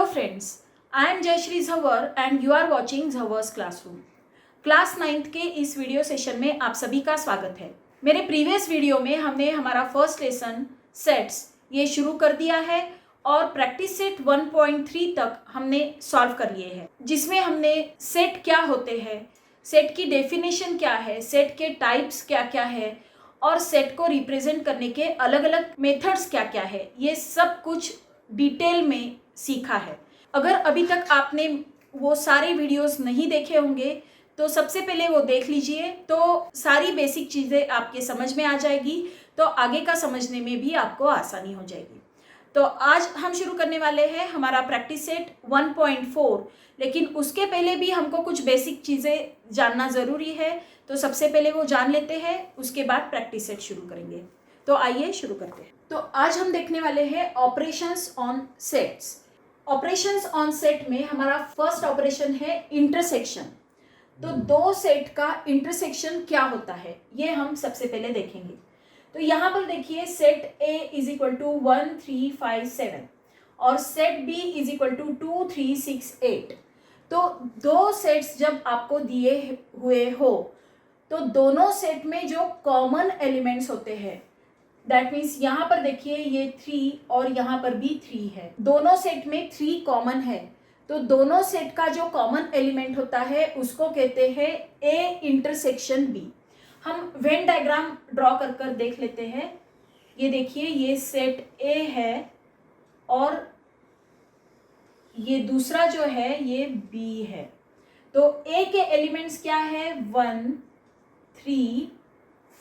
friends, I am Jayashree Zawar and you are watching Zawar's Classroom. Class 9th के इस video session में आप सभी का स्वागत है। मेरे प्रीवियस वीडियो में हमने हमारा फर्स्ट लेसन सेट्स ये शुरू कर दिया है और प्रैक्टिस सेट 1.3 तक हमने सॉल्व कर लिए हैं, जिसमें हमने सेट क्या होते हैं, सेट की डेफिनेशन क्या है, सेट के टाइप्स क्या क्या है और सेट को रिप्रेजेंट करने के अलग अलग मेथड्स क्या क्या है, ये सब कुछ डिटेल में सीखा है। अगर अभी तक आपने वो सारे वीडियोस नहीं देखे होंगे तो सबसे पहले वो देख लीजिए, तो सारी बेसिक चीज़ें आपके समझ में आ जाएगी, तो आगे का समझने में भी आपको आसानी हो जाएगी। तो आज हम शुरू करने वाले हैं हमारा प्रैक्टिस सेट 1.4, लेकिन उसके पहले भी हमको कुछ बेसिक चीज़ें जानना ज़रूरी है, तो सबसे पहले वो जान लेते हैं, उसके बाद प्रैक्टिस सेट शुरू करेंगे। तो आइए शुरू करते हैं। तो आज हम देखने वाले हैं operations on sets. Operations on set में हमारा फर्स्ट ऑपरेशन है इंटरसेक्शन। तो दो सेट का इंटरसेक्शन क्या होता है ये हम सबसे पहले देखेंगे। तो यहाँ पर देखिए, set A is equal to 1 3 5 7 और set B is equal to 2 3 6 8। तो दो सेट्स जब आपको दिए हुए हो तो दोनों सेट में जो कॉमन एलिमेंट्स होते हैं, दैट मीन्स यहाँ पर देखिए ये 3 और यहाँ पर भी 3 है, दोनों सेट में 3 कॉमन है, तो दोनों सेट का जो कॉमन एलिमेंट होता है उसको कहते हैं A इंटरसेक्शन B। हम वेन डायग्राम ड्रॉ कर कर देख लेते हैं। ये देखिए, ये सेट A है और ये दूसरा जो है ये B है। तो A के एलिमेंट्स क्या है, 1 3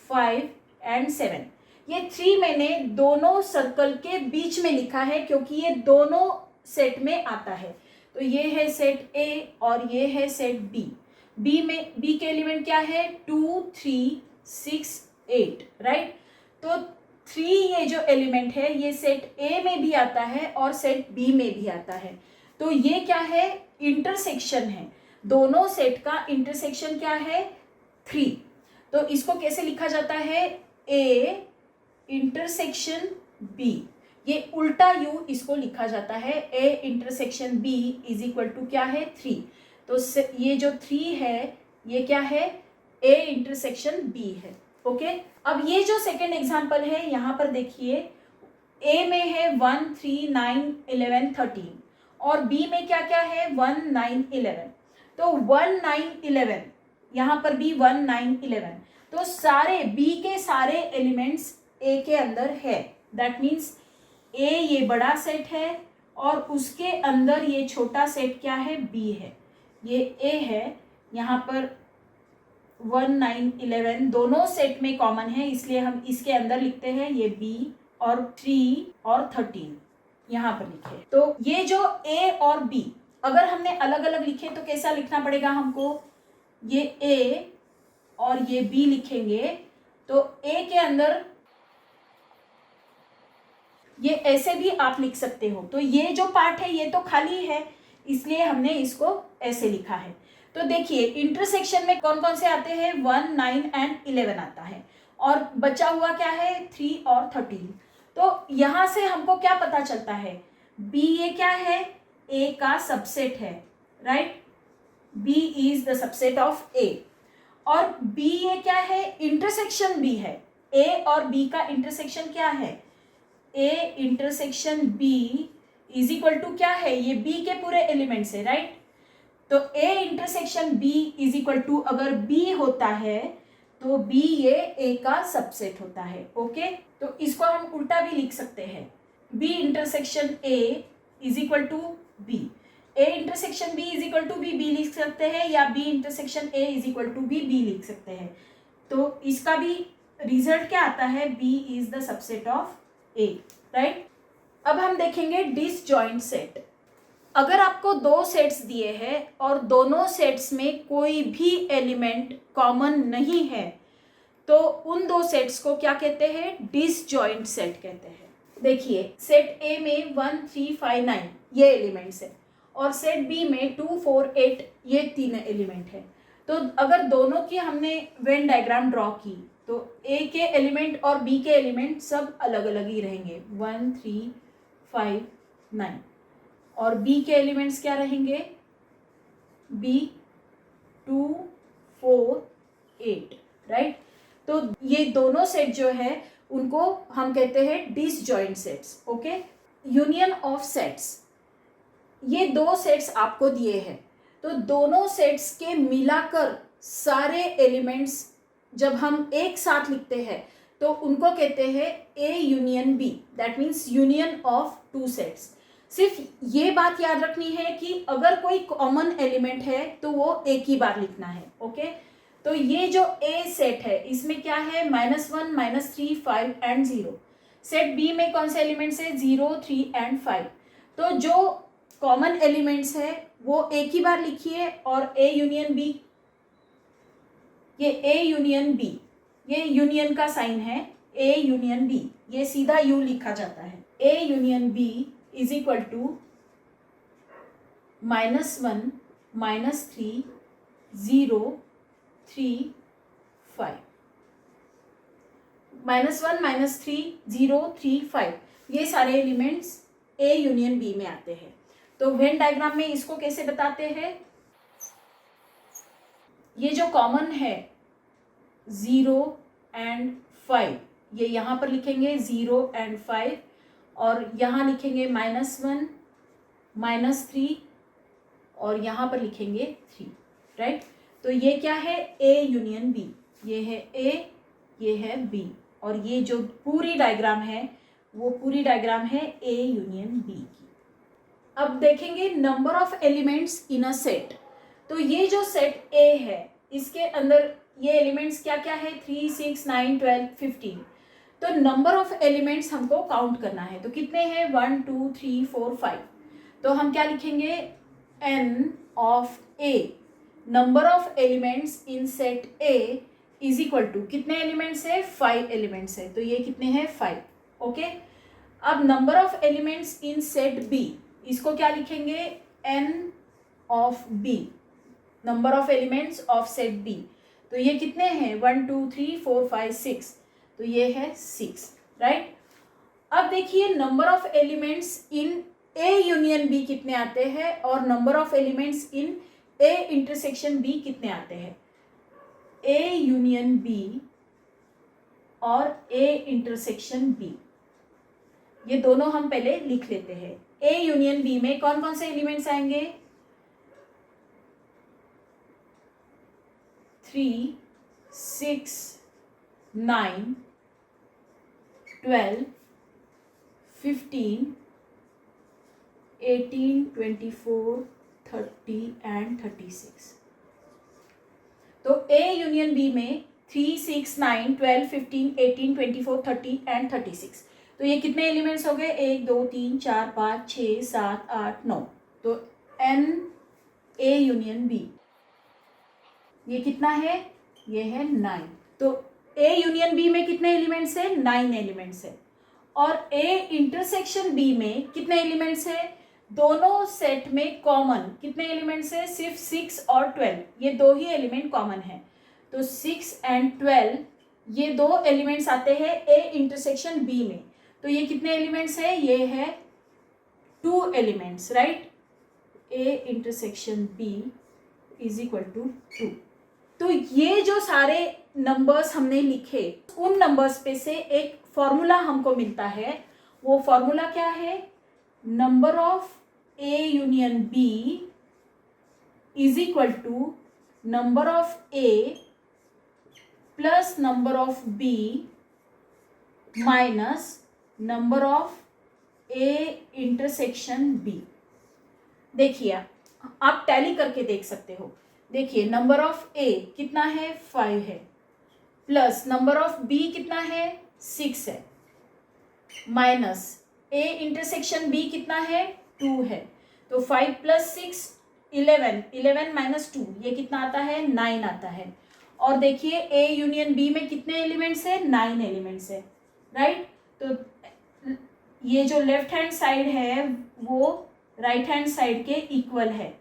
5 एंड 7। ये 3 मैंने दोनों सर्कल के बीच में लिखा है क्योंकि ये दोनों सेट में आता है। तो ये है सेट A और ये है सेट B। B के एलिमेंट क्या है, 2 3 6 8, राइट। तो 3 ये जो एलिमेंट है ये सेट A में भी आता है और सेट B में भी आता है। तो ये क्या है, इंटरसेक्शन है, दोनों सेट का इंटरसेक्शन क्या है, 3। तो इसको कैसे लिखा जाता है, A इंटरसेक्शन B। ये उल्टा U इसको लिखा जाता है, A intersection B is equal to क्या है, 3। तो ये जो 3 है ये क्या है, A इंटरसेक्शन B है। ओके, अब ये जो सेकेंड एग्जाम्पल है यहाँ पर देखिए, A में है 1 3 9 11 13 और B में क्या क्या है, 1 9 11। तो 1 9 11 यहाँ पर भी 1 9 11, तो सारे B के सारे एलिमेंट्स A के अंदर है। दैट मीन्स A ये बड़ा सेट है और उसके अंदर ये छोटा सेट क्या है, B है। ये A है, यहाँ पर 1 9 11 दोनों सेट में कॉमन है, इसलिए हम इसके अंदर लिखते हैं ये B और 3 और 13 यहाँ पर लिखे। तो ये जो A और B अगर हमने अलग अलग लिखे तो कैसा लिखना पड़ेगा हमको, ये A और ये B लिखेंगे तो A के अंदर ये ऐसे भी आप लिख सकते हो। तो ये जो पार्ट है ये तो खाली है, इसलिए हमने इसको ऐसे लिखा है। तो देखिए, इंटरसेक्शन में कौन कौन से आते हैं, 1 9 एंड 11 आता है और बचा हुआ क्या है, 3 और 13। तो यहाँ से हमको क्या पता चलता है, B ये क्या है, A का सबसेट है, right. B is the subset of A और B ये क्या है, इंटरसेक्शन B है। A और B का इंटरसेक्शन क्या है, A intersection B is equal to क्या है, ये B के पूरे एलिमेंट्स है, राइट। तो A intersection B is equal to अगर B होता है तो B ये A का सबसेट होता है। ओके, तो इसको हम उल्टा भी लिख सकते हैं, B intersection A is equal to B। A intersection B is equal to B लिख सकते हैं या B intersection A is equal to B लिख सकते हैं। तो इसका भी रिजल्ट क्या आता है, B is the subset of A, right. अब हम देखेंगे डिसजॉइंट सेट। अगर आपको दो सेट्स दिए हैं और दोनों सेट्स में कोई भी एलिमेंट कॉमन नहीं है तो उन दो सेट्स को क्या कहते हैं, डिसजॉइंट सेट कहते हैं। देखिए, सेट A में 1 3 5 9 ये एलिमेंट्स है और सेट B में 2 4 8 ये 3 एलिमेंट है। तो अगर दोनों की हमने वेन डायग्राम ड्रॉ की तो A के एलिमेंट और B के एलिमेंट सब अलग अलग ही रहेंगे, 1 3 5 9। और बी के एलिमेंट्स क्या रहेंगे, बी 2 4 8, राइट। तो ये दोनों सेट जो है उनको हम कहते हैं disjoint sets, okay. Union of sets, ये दो सेट्स आपको दिए हैं, तो दोनों सेट्स के मिलाकर सारे एलिमेंट्स जब हम एक साथ लिखते हैं तो उनको कहते हैं A union B, that means union of two sets. सिर्फ ये बात याद रखनी है कि अगर कोई कॉमन एलिमेंट है तो वो एक ही बार लिखना है, ओके। तो ये जो ए सेट है इसमें क्या है, -1 -3 5 एंड 0। सेट बी में कौन से एलिमेंट्स है, 0 3 एंड 5। तो जो कॉमन एलिमेंट्स है वो एक ही बार लिखिए, और ए यूनियन बी, ये ए यूनियन बी, ये यूनियन का साइन है, ए यूनियन बी, ये सीधा यू लिखा जाता है। A union B is equal to -1 -3 0 3 5, -1 -3 0 3 5, ये सारे एलिमेंट्स ए यूनियन बी में आते हैं। तो वेन डायग्राम में इसको कैसे बताते हैं, ये जो कॉमन है 0 एंड 5, ये यहाँ पर लिखेंगे 0 एंड 5, और यहाँ लिखेंगे -1 -3, और यहाँ पर लिखेंगे 3, राइट। तो ये क्या है, ए यूनियन बी, ये है ए, ये है बी, और ये जो पूरी डायग्राम है वो पूरी डायग्राम है ए यूनियन बी की। अब देखेंगे number of elements in a set. तो ये जो सेट ए है इसके अंदर ये एलिमेंट्स क्या क्या है, 3 6 9 12 15। तो नंबर ऑफ एलिमेंट्स हमको काउंट करना है, तो कितने हैं, 1 2 3 4 5। तो हम क्या लिखेंगे, n of A, number of elements in set A is equal to, कितने एलिमेंट्स है, 5 एलिमेंट्स है, तो ये कितने हैं, 5, ओके। अब number of elements in set B, इसको क्या लिखेंगे, n of B, number of elements of set B. तो ये कितने हैं, 1 2 3 4 5 6, तो ये है 6, राइट। अब देखिए number of elements in A union B कितने आते हैं, और number of elements in A intersection B कितने आते हैं। ए यूनियन बी और ए इंटरसेक्शन बी, ये दोनों हम पहले लिख लेते हैं। ए यूनियन बी में कौन कौन से एलिमेंट्स आएंगे, 3 6 9 12 15 18 24 30 एंड 36। तो ए यूनियन बी में 3 6 9 12 15 18 24 30 एंड 36। तो ये कितने एलिमेंट्स हो गए, 1 2 3 4 5 6 7 8 9। तो एन ए यूनियन बी ये कितना है, ये है 9। तो ए यूनियन बी में कितने एलिमेंट्स है, 9 एलिमेंट्स है। और ए इंटरसेक्शन बी में कितने एलिमेंट्स है, दोनों सेट में कॉमन कितने एलिमेंट्स है, सिर्फ 6 और 12, ये दो ही एलिमेंट कॉमन है। तो 6 एंड 12 ये दो एलिमेंट्स आते हैं ए इंटरसेक्शन बी में। तो ये कितने एलिमेंट्स है, ये है 2 elements, right. A intersection B is equal to 2। तो ये जो सारे नंबर्स हमने लिखे, उन नंबर्स पे से एक फॉर्मूला हमको मिलता है। वो फॉर्मूला क्या है, number of A union B is equal to number of A plus number of B minus number of A intersection B. देखिए आप टैली करके देख सकते हो। देखिए नंबर ऑफ ए कितना है, 5 है, प्लस नंबर ऑफ बी कितना है, 6 है, माइनस ए इंटरसेक्शन बी कितना है, 2 है। तो 5 + 6 11, 11 - 2 ये कितना आता है, 9 आता है। और देखिए ए यूनियन बी में कितने एलिमेंट्स है, 9 एलिमेंट्स है, राइट। तो ये जो लेफ्ट हैंड साइड है वो राइट हैंड साइड के इक्वल है,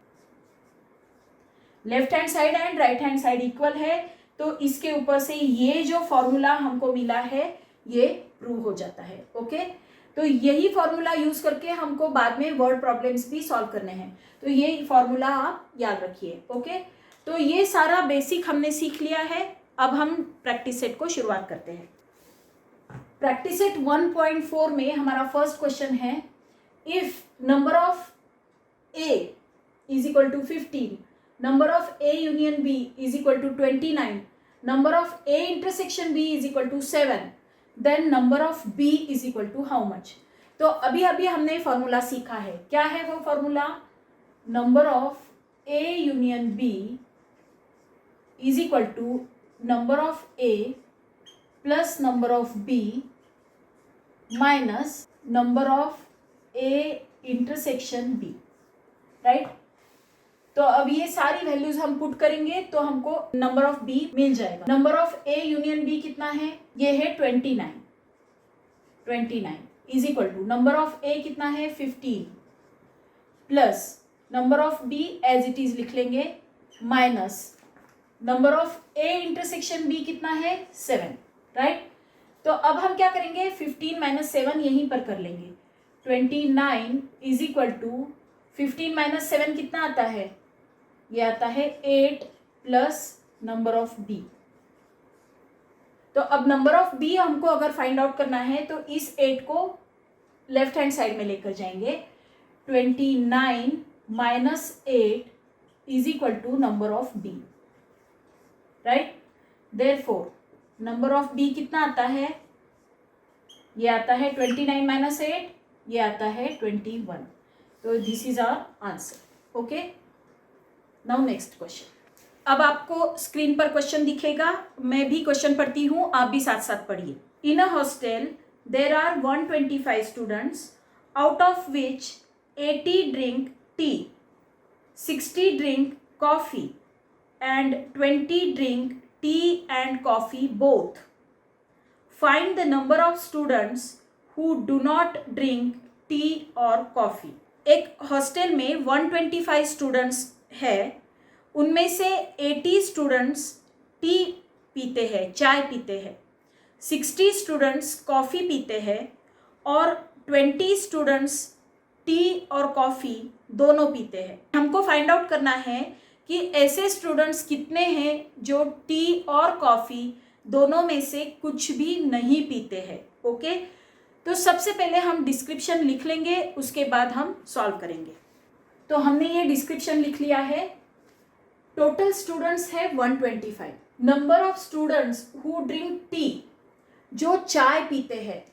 left hand side and right hand side equal है। तो इसके ऊपर से ये जो फॉर्मूला हमको मिला है ये ट्रू हो जाता है। ओके, तो यही फॉर्मूला यूज करके हमको बाद में वर्ड प्रॉब्लम्स भी सॉल्व करने हैं, तो ये फॉर्मूला आप याद रखिए। ओके, तो ये सारा बेसिक हमने सीख लिया है। अब हम प्रैक्टिस सेट को शुरुआत करते हैं। प्रैक्टिस सेट 1.4 में हमारा फर्स्ट क्वेश्चन है, if number of A is equal to 15, number of A union B is equal to 29, number of A intersection B is equal to 7, then number of B is equal to how much. तो अभी अभी हमने formula सीखा है। क्या है वो formula? Number of A union B is equal to number of A plus number of B minus number of A intersection B, right. तो अब ये सारी वैल्यूज हम पुट करेंगे तो हमको नंबर ऑफ बी मिल जाएगा। Number of A union B कितना है? ये है 29 is equal to number of A कितना है? 15 plus number of B as it is लिख लेंगे minus number of A intersection B कितना है? 7, राइट। तो अब हम क्या करेंगे? 15 माइनस 7 यहीं पर कर लेंगे। 29 इज इक्वल टू 15 माइनस 7 कितना आता है? ये आता है 8 प्लस नंबर ऑफ बी। तो अब नंबर ऑफ बी हमको अगर फाइंड आउट करना है तो इस 8 को लेफ्ट हैंड साइड में लेकर जाएंगे। 29 minus 8 is equal to number of B, right. Therefore number of B कितना आता है? ये आता है 29 माइनस 8, ये आता है 21। तो this is our answer. Okay, now next question. अब आपको स्क्रीन पर क्वेश्चन दिखेगा, मैं भी क्वेश्चन पढ़ती हूँ, आप भी साथ साथ पढ़िए। In a hostel there are 125 students, out of which 80 drink tea, 60 drink coffee and 20 drink tea and coffee both. Find the number of students who do not drink tea or coffee. एक hostel में 125 students है, उनमें से 80 students T पीते हैं, चाय पीते हैं, 60 स्टूडेंट्स कॉफ़ी पीते हैं और 20 स्टूडेंट्स टी और कॉफ़ी दोनों पीते हैं। हमको फाइंड आउट करना है कि ऐसे स्टूडेंट्स कितने हैं जो टी और कॉफ़ी दोनों में से कुछ भी नहीं पीते हैं। ओके, तो सबसे पहले हम डिस्क्रिप्शन लिख लेंगे, उसके बाद हम सॉल्व करेंगे। तो हमने ये डिस्क्रिप्शन लिख लिया है। टोटल स्टूडेंट्स है 125। Number of students who drink tea, जो चाय पीते हैं,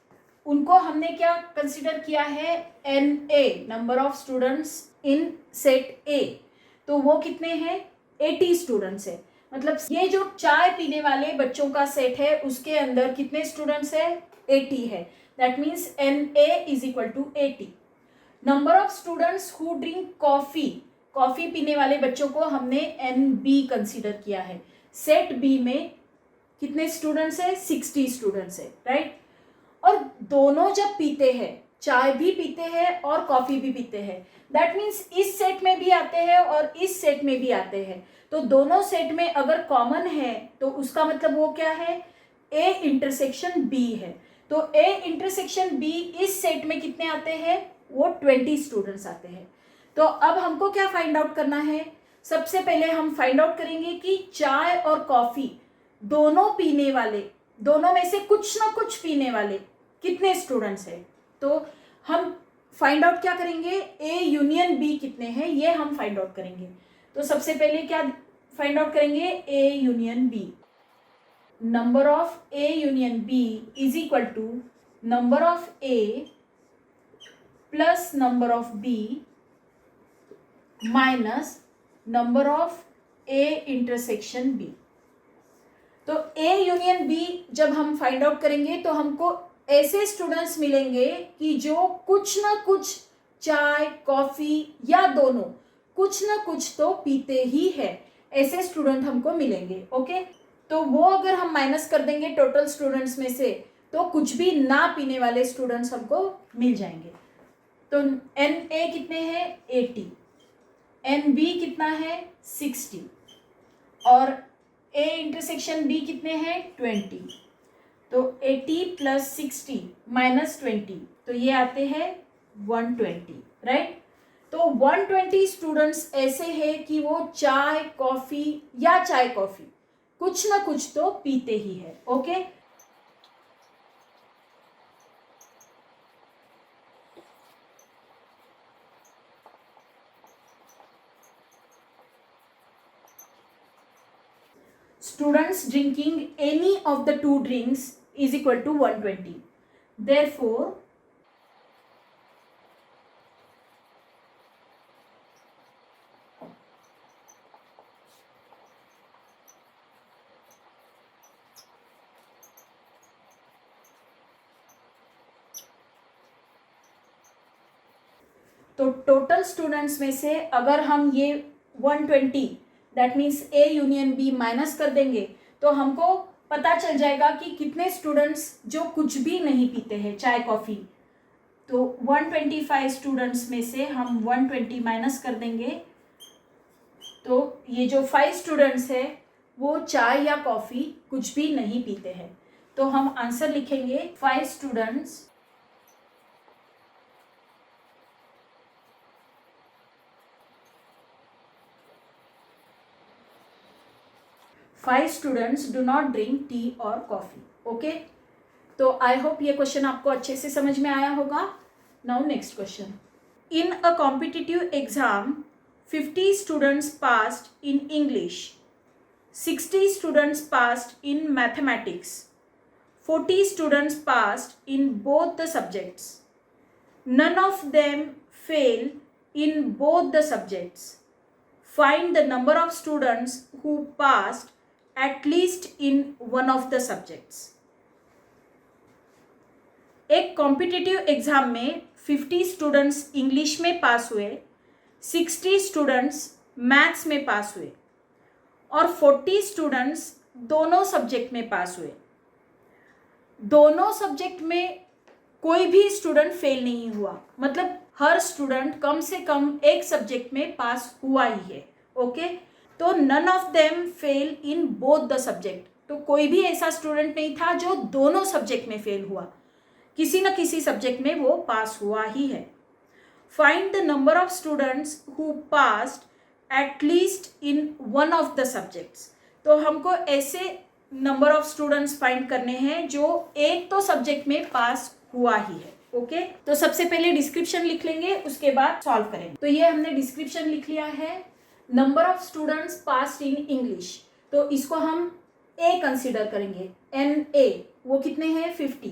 उनको हमने क्या कंसिडर किया है? NA, number of students in set A। तो वो कितने हैं? 80 स्टूडेंट्स है। मतलब ये जो चाय पीने वाले बच्चों का सेट है उसके अंदर कितने स्टूडेंट्स है? 80 है। That means NA is equal to 80। Number of students who drink coffee, coffee पीने वाले बच्चों को हमने NB कंसीडर किया है। सेट B में कितने स्टूडेंट्स है? 60 स्टूडेंट्स है, राइट। और दोनों जब पीते हैं, चाय भी पीते हैं और कॉफी भी पीते हैं, दैट मीन्स इस सेट में भी आते हैं और इस सेट में भी आते हैं। तो दोनों सेट में अगर कॉमन है तो उसका मतलब वो क्या है? A इंटरसेक्शन B है। तो A इंटरसेक्शन B इस सेट में कितने आते हैं? वो 20 स्टूडेंट्स आते हैं। तो अब हमको क्या फाइंड आउट करना है? सबसे पहले हम फाइंड आउट करेंगे कि चाय और कॉफी दोनों पीने वाले, दोनों में से कुछ ना कुछ पीने वाले कितने स्टूडेंट्स हैं। तो हम फाइंड आउट क्या करेंगे? A यूनियन B कितने हैं ये हम फाइंड आउट करेंगे। तो सबसे पहले क्या फाइंड आउट करेंगे? A union B। Number of A union B is equal to number of A plus number of B minus number of A intersection B। तो A यूनियन B जब हम find out करेंगे तो हमको ऐसे students मिलेंगे कि जो कुछ ना कुछ चाय, कॉफ़ी या दोनों कुछ ना कुछ तो पीते ही है, ऐसे स्टूडेंट हमको मिलेंगे। ओके, तो वो अगर हम माइनस कर देंगे टोटल स्टूडेंट्स में से तो कुछ भी ना पीने वाले स्टूडेंट्स हमको मिल जाएंगे। तो NA कितने हैं? 80, NB कितना है? 60 और A इंटरसेक्शन B कितने हैं? 20। तो 80 प्लस 60 माइनस 20, तो ये आते हैं 120, राइट। तो 120 स्टूडेंट्स ऐसे हैं कि वो चाय कॉफ़ी या चाय कॉफ़ी कुछ ना कुछ तो पीते ही है, okay. Students drinking any of the two drinks is equal to 120. Therefore, तो टोटल स्टूडेंट्स में से अगर हम ये 120 that means A union B minus कर देंगे तो हमको पता चल जाएगा कि कितने स्टूडेंट्स जो कुछ भी नहीं पीते हैं चाय कॉफ़ी। तो 125 स्टूडेंट्स में से हम 120 माइनस कर देंगे, तो ये जो 5 स्टूडेंट्स है वो चाय या कॉफ़ी कुछ भी नहीं पीते हैं। तो हम आंसर लिखेंगे 5 students do not drink tea और कॉफ़ी, ओके। तो आई होप ये क्वेश्चन आपको अच्छे से समझ में आया होगा। Now next question. In a competitive exam 50 students passed in English, 60 students passed in mathematics, 40 students passed in both the subjects, none of them fail in both the subjects. Find the number of students who passed at least in one of the subjects. एक competitive exam में 50 students English में पास हुए, 60 students maths में पास हुए और 40 students दोनों subject में पास हुए। दोनों सब्जेक्ट में कोई भी स्टूडेंट फेल नहीं हुआ, मतलब हर स्टूडेंट कम से कम एक सब्जेक्ट में पास हुआ ही है, ओके। तो none of them fail in both the subject, तो कोई भी ऐसा स्टूडेंट नहीं था जो दोनों सब्जेक्ट में फेल हुआ, किसी न किसी सब्जेक्ट में वो पास हुआ ही है। Find the number of students who passed at least in one of the subjects, तो हमको ऐसे नंबर ऑफ स्टूडेंट्स फाइंड करने हैं जो एक तो सब्जेक्ट में पास हुआ ही है, ओके। तो सबसे पहले डिस्क्रिप्शन लिख लेंगे, उसके बाद सॉल्व करेंगे। तो ये हमने डिस्क्रिप्शन लिख लिया है। Number of students passed in English, तो इसको हम ए कंसिडर करेंगे, एन ए, वो कितने हैं 50।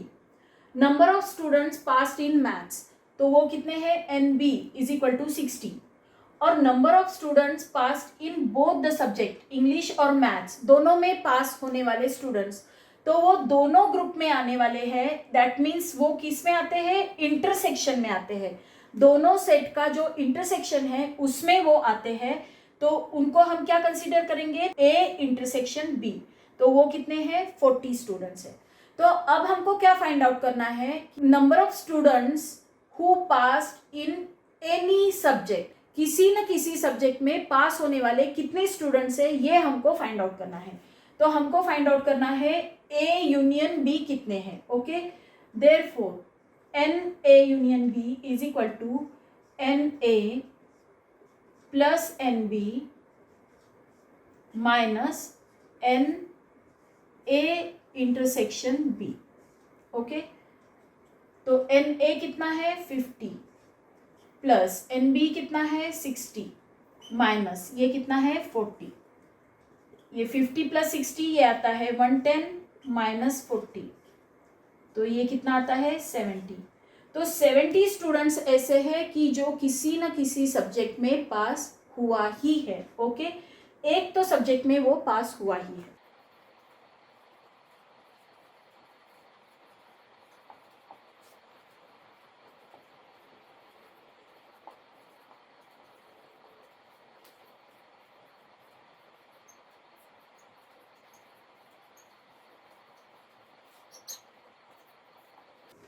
Number of students passed in maths, तो वो कितने हैं N B is equal to 60। और number of students passed in both the subject, English और मैथ्स दोनों में पास होने वाले स्टूडेंट्स, तो वो दोनों ग्रुप में आने वाले हैं। दैट मीन्स वो किस में आते हैं, इंटरसेक्शन में आते हैं। दोनों सेट का जो इंटरसेक्शन है उसमें वो आते हैं, तो उनको हम क्या कंसीडर करेंगे, ए इंटरसेक्शन बी, तो वो कितने हैं 40 स्टूडेंट्स है। तो अब हमको क्या फाइंड आउट करना है, number of students who passed in any subject, किसी न किसी सब्जेक्ट में पास होने वाले कितने स्टूडेंट्स है ये हमको फाइंड आउट करना है। तो हमको फाइंड आउट करना है ए यूनियन बी कितने हैं, okay. Therefore N A union B is equal to N A plus N B minus N A intersection B, okay. तो एन ए कितना है 50 प्लस एन बी कितना है 60 माइनस ये कितना है 40, ये 50 प्लस 60 ये आता है 110 माइनस 40, तो ये कितना आता है 70। तो 70 स्टूडेंट्स ऐसे हैं कि जो किसी न किसी सब्जेक्ट में पास हुआ ही है, ओके। एक तो सब्जेक्ट में वो पास हुआ ही है।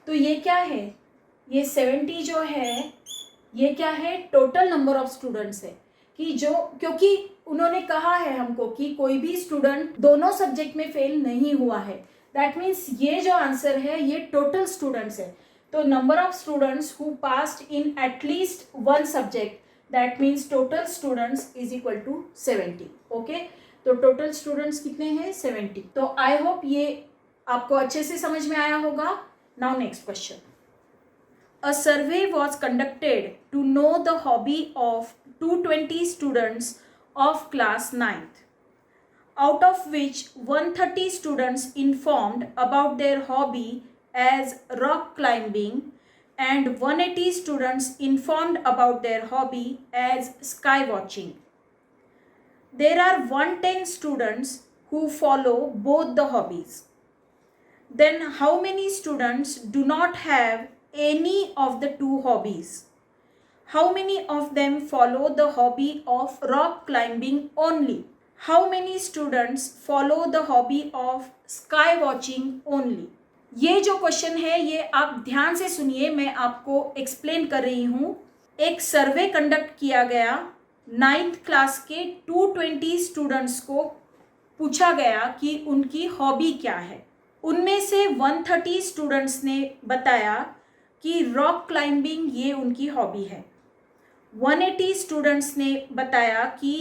तो ये क्या है, ये 70 जो है ये क्या है, टोटल नंबर ऑफ स्टूडेंट्स है, कि जो, क्योंकि उन्होंने कहा है हमको कि कोई भी स्टूडेंट दोनों सब्जेक्ट में फेल नहीं हुआ है, दैट मीन्स ये जो आंसर है ये टोटल स्टूडेंट्स है. तो number of students who passed in at least one subject, that means total students is equal to 70. Okay, तो टोटल स्टूडेंट्स कितने हैं? 70. तो आई होप ये आपको अच्छे से समझ में आया होगा. Now next question. A survey was conducted to know the hobby of 220 students of class 9th, out of which 130 students informed about their hobby as rock climbing and 180 students informed about their hobby as sky watching. There are 110 students who follow both the hobbies. Then how many students do not have any of the two hobbies? How many of them follow the hobby of rock climbing only? How many students follow the hobby of sky watching only? ये जो question है ये आप ध्यान से सुनिए, मैं आपको एक्सप्लेन कर रही हूँ. एक सर्वे कंडक्ट किया गया, 9th क्लास के 220 स्टूडेंट्स को पूछा गया कि उनकी हॉबी क्या है. उनमें से 130 स्टूडेंट्स ने बताया कि रॉक क्लाइंबिंग ये उनकी हॉबी है. 180 स्टूडेंट्स ने बताया कि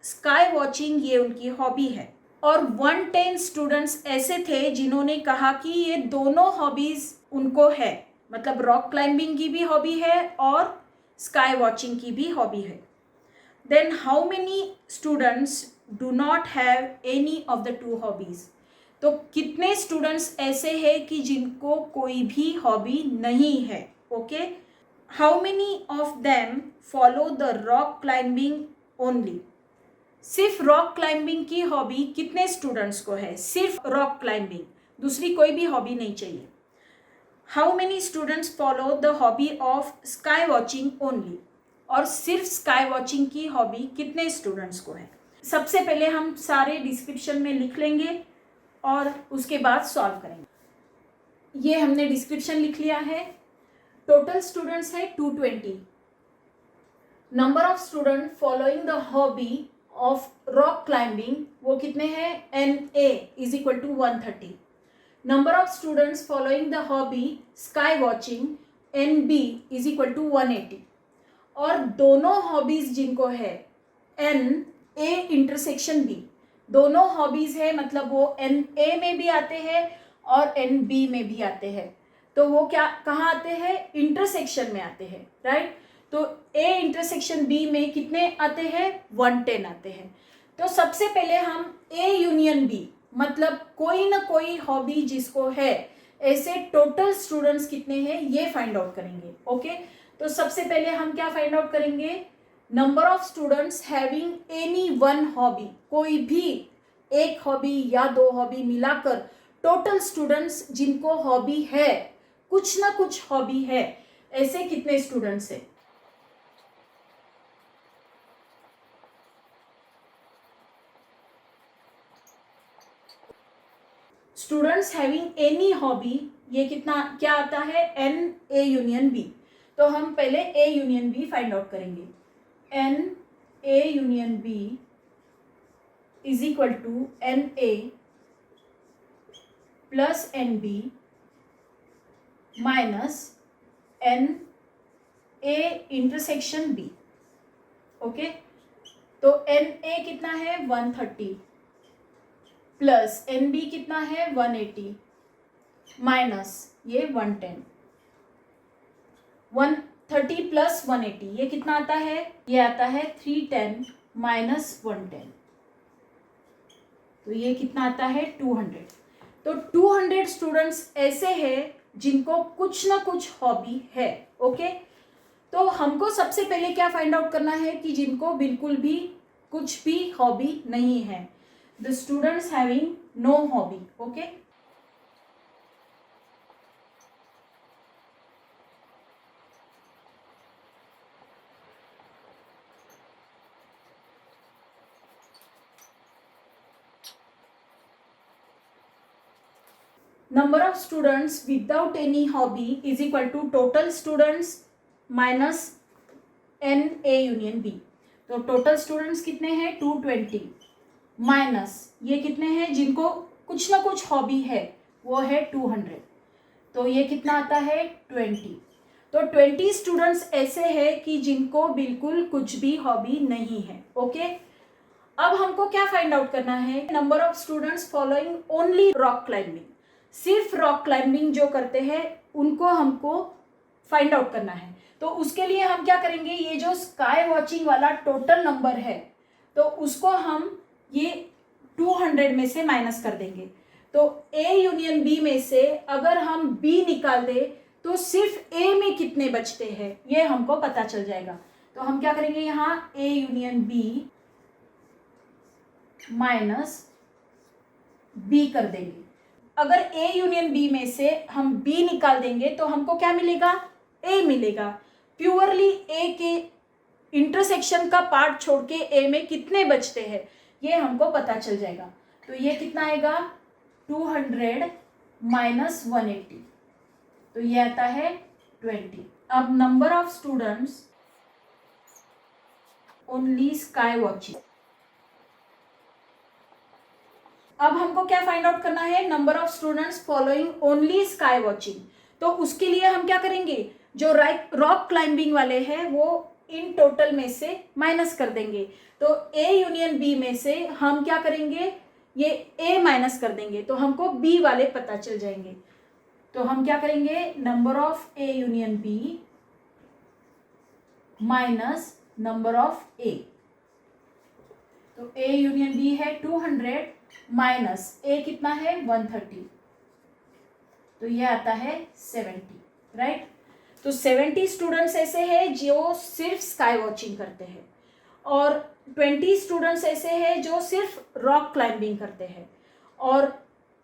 स्काई वॉचिंग ये उनकी हॉबी है. और 110 स्टूडेंट्स ऐसे थे जिन्होंने कहा कि ये दोनों हॉबीज़ उनको है, मतलब रॉक क्लाइंबिंग की भी हॉबी है और स्काई वॉचिंग की भी हॉबी है. Then how many students do not have any of the two hobbies? तो कितने स्टूडेंट्स ऐसे हैं कि जिनको कोई भी हॉबी नहीं है? Okay, how many of them follow the rock climbing only? सिर्फ रॉक क्लाइंबिंग की हॉबी कितने स्टूडेंट्स को है? सिर्फ रॉक क्लाइंबिंग, दूसरी कोई भी हॉबी नहीं चाहिए. How many students follow the hobby of sky watching only? और सिर्फ स्काई वॉचिंग की हॉबी कितने स्टूडेंट्स को है? सबसे पहले हम सारे डिस्क्रिप्शन में लिख लेंगे और उसके बाद सॉल्व करेंगे. ये हमने डिस्क्रिप्शन लिख लिया है. टोटल स्टूडेंट्स है 220. Number of student following the hobby of rock climbing वो कितने हैं? NA is equal to 130. Number of students following the hobby sky watching NB is equal to 180. और दोनों हॉबीज जिनको है NA इंटरसेक्शन B, दोनों hobbies है, मतलब वो NA में भी आते हैं और NB में भी आते हैं. तो वो क्या कहाँ आते हैं? इंटरसेक्शन में आते हैं, राइट. तो A इंटरसेक्शन B में कितने आते हैं? 110 आते हैं. तो सबसे पहले हम A यूनियन B, मतलब कोई ना कोई हॉबी जिसको है, ऐसे टोटल स्टूडेंट्स कितने हैं ये फाइंड आउट करेंगे. ओके, तो सबसे पहले हम क्या फाइंड आउट करेंगे? Number of students having any one hobby, कोई भी एक हॉबी या दो हॉबी मिलाकर टोटल स्टूडेंट्स जिनको हॉबी है, कुछ ना कुछ हॉबी है, ऐसे कितने स्टूडेंट्स है? स्टूडेंट्स हैविंग एनी हॉबी, ये कितना क्या आता है? NA union B. तो हम पहले A union B find out करेंगे. NA union B is equal to NA plus NB minus NA intersection B. Okay, तो NA कितना है? 130 प्लस NB कितना है? 180 माइनस ये 110. 130 प्लस 180 ये कितना आता है? ये आता है 310 माइनस 110. तो ये कितना आता है? 200. तो 200 स्टूडेंट्स ऐसे हैं जिनको कुछ ना कुछ हॉबी है. ओके, तो हमको सबसे पहले क्या फाइंड आउट करना है कि जिनको बिल्कुल भी कुछ भी हॉबी नहीं है. The students having no hobby. Okay, number of students without any hobby is equal to total students minus NA union B. तो टोटल स्टूडेंट्स कितने हैं? 220 माइनस ये कितने हैं जिनको कुछ ना कुछ हॉबी है, वो है 200, तो ये कितना आता है 20। तो 20 स्टूडेंट्स ऐसे हैं कि जिनको बिल्कुल कुछ भी हॉबी नहीं है। ओके, अब हमको क्या फाइंड आउट करना है, number of students following only rock climbing, सिर्फ रॉक क्लाइंबिंग जो करते हैं उनको हमको फाइंड आउट करना है। तो उसके लिए हम क्या करेंगे, ये जो स्काई वॉचिंग वाला टोटल नंबर है तो उसको हम ये 200 में से माइनस कर देंगे। तो ए यूनियन बी में से अगर हम बी निकाल दे तो सिर्फ ए में कितने बचते हैं ये हमको पता चल जाएगा। तो हम क्या करेंगे, यहाँ A union B minus B कर देंगे। अगर ए यूनियन बी में से हम बी निकाल देंगे तो हमको क्या मिलेगा, ए मिलेगा। प्योरली ए के इंटरसेक्शन का पार्ट छोड़ के ए में कितने बचते हैं ये हमको पता चल जाएगा। तो ये कितना आएगा 200 माइनस 180, तो ये आता है 20। अब number of students only sky watching, अब हमको क्या फाइंड आउट करना है, number of students following only sky watching. तो उसके लिए हम क्या करेंगे, जो रॉक क्लाइंबिंग वाले हैं वो इन टोटल में से माइनस कर देंगे। तो ए यूनियन बी में से हम क्या करेंगे, ये ए माइनस कर देंगे तो हमको बी वाले पता चल जाएंगे। तो हम क्या करेंगे, number of A union B minus number of A. तो ए यूनियन बी है 200 माइनस ए कितना है 130, तो ये आता है 70, राइट। तो 70 स्टूडेंट्स ऐसे हैं जो सिर्फ स्काई वॉचिंग करते हैं और 20 स्टूडेंट्स ऐसे हैं जो सिर्फ रॉक क्लाइंबिंग करते हैं और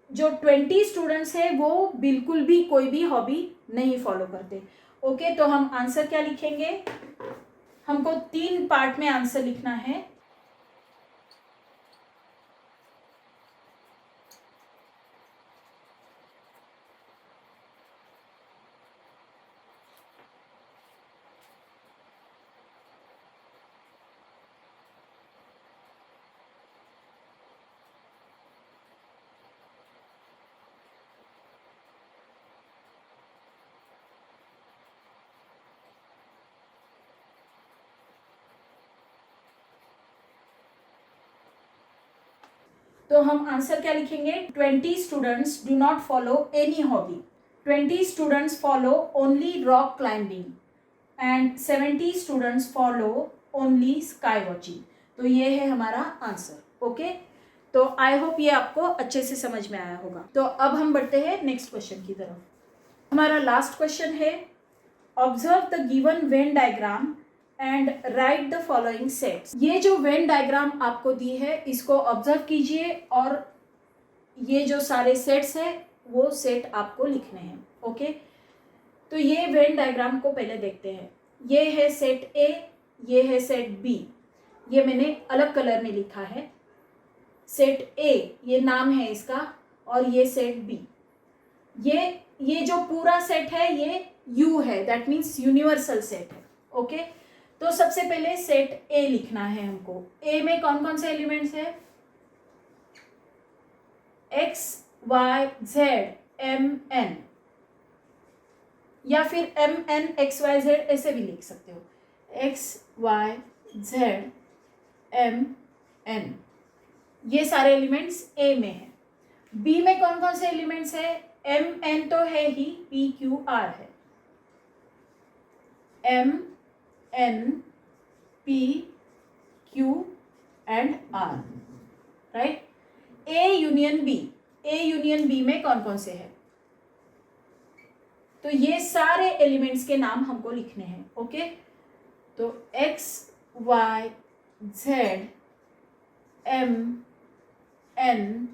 जो 20 स्टूडेंट्स हैं वो बिल्कुल भी कोई भी हॉबी नहीं फॉलो करते। ओके, तो हम आंसर क्या लिखेंगे, हमको 3 पार्ट में आंसर लिखना है। तो हम आंसर क्या लिखेंगे, 20 students do not follow any hobby, 20 students follow only rock climbing and 70 students follow only sky watching. तो ये है हमारा आंसर। ओके, तो आई होप ये आपको अच्छे से समझ में आया होगा। तो अब हम बढ़ते हैं नेक्स्ट क्वेश्चन की तरफ। हमारा लास्ट क्वेश्चन है, observe the given Venn diagram and right the following sets. ये जो वेन डायग्राम आपको दी है इसको ऑब्जर्व कीजिए और ये जो सारे सेट्स हैं वो सेट आपको लिखने हैं। ओके, तो ये वेन डायग्राम को पहले देखते हैं। ये है सेट ए, ये है सेट बी, ये मैंने अलग कलर में लिखा है। सेट ए ये नाम है इसका और ये सेट बी, ये जो पूरा सेट है ये यू है, दैट मीन्स यूनिवर्सल सेट है। ओके, तो सबसे पहले सेट ए लिखना है हमको। ए में कौन कौन से एलिमेंट्स है, X Y Z M N, या फिर M N X Y Z ऐसे भी लिख सकते हो, X Y Z M N, ये सारे एलिमेंट्स ए में है। बी में कौन कौन से एलिमेंट्स है, एम एन तो है ही, पी क्यू आर है, M N P Q and R, right. A union B, A union B में कौन कौन से है, तो ये सारे एलिमेंट्स के नाम हमको लिखने हैं। ओके, तो X Y Z M N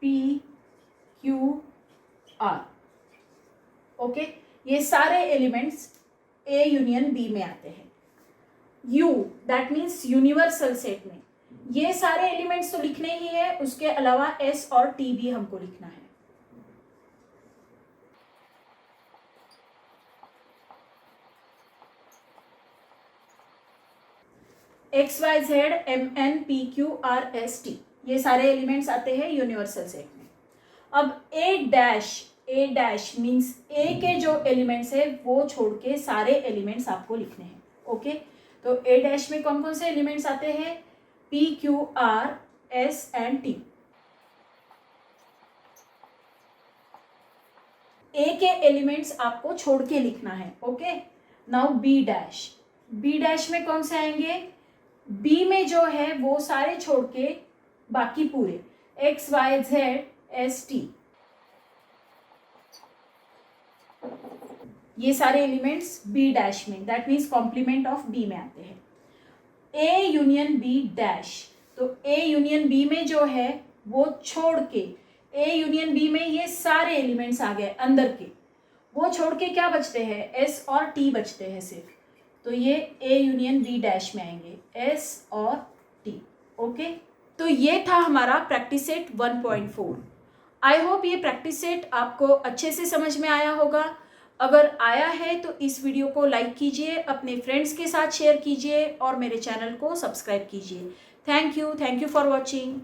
P Q R. Okay, ये सारे एलिमेंट्स ए यूनियन बी में आते हैं। U that means universal set में ये सारे एलिमेंट्स तो लिखने ही है, उसके अलावा एस और टी भी हमको लिखना है। X Y Z M N P Q R S T, ये सारे एलिमेंट्स आते हैं यूनिवर्सल सेट में। अब ए डैश मीन्स ए के जो एलिमेंट्स है वो छोड़ के सारे एलिमेंट्स आपको लिखने हैं। ओके, तो ए डैश में कौन कौन से एलिमेंट्स आते हैं? P, Q, R, S and T. A के एलिमेंट्स आपको छोड़ के लिखना है। ओके, नाउ बी डैश में कौन से आएंगे? बी में जो है वो सारे छोड़ के बाकी पूरे X, Y, Z, S, T, ये सारे एलिमेंट्स बी डैश में, that means complement of B में आते हैं। ए यूनियन बी डैश, तो ए यूनियन बी में जो है वो छोड़ के, ए यूनियन बी में ये सारे एलिमेंट्स आ गए अंदर के, वो छोड़ के क्या बचते हैं? एस और टी बचते हैं सिर्फ, तो ये ए यूनियन बी डैश में आएंगे, एस और टी। ओके, तो ये था हमारा प्रैक्टिस सेट 1.4। आई होप ये प्रैक्टिस सेट आपको अच्छे से समझ में आया होगा। अगर आया है तो इस वीडियो को लाइक कीजिए, अपने फ्रेंड्स के साथ शेयर कीजिए और मेरे चैनल को सब्सक्राइब कीजिए। Thank you for watching.